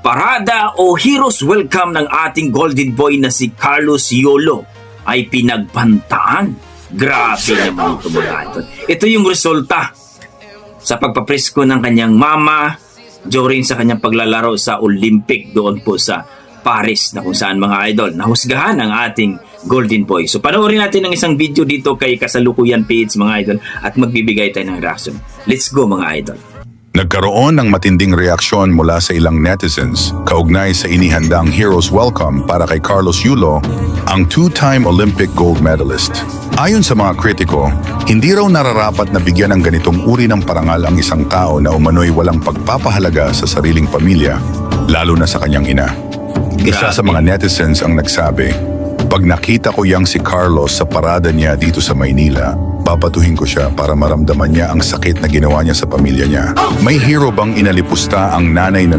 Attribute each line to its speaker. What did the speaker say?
Speaker 1: Parada o Heroes Welcome ng ating Golden Boy na si Carlos Yolo ay pinagbantaan. Grabe naman ito mga idol. Ito yung resulta sa pagpapresko ng kanyang mama during sa kanyang paglalaro sa Olympic doon po sa Paris, na kung saan mga idol nahusgahan ang ating Golden Boy. So panoorin natin ang isang video dito kay Kasalukuyan page mga idol at magbibigay tayo ng reaction. Let's go mga idol.
Speaker 2: Nagkaroon ng matinding reaksyon mula sa ilang netizens kaugnay sa inihandang Heroes Welcome para kay Carlos Yulo, ang two-time Olympic gold medalist. Ayon sa mga kritiko, hindi raw nararapat na bigyan ng ganitong uri ng parangal ang isang tao na umano'y walang pagpapahalaga sa sariling pamilya, lalo na sa kanyang ina. Isa sa mga netizens ang nagsabi, "Pag nakita ko yang si Carlos sa parada niya dito sa Maynila, papatuhin ko siya para maramdaman niya ang sakit na ginawa niya sa pamilya niya." May hero bang inalipusta ang nanay na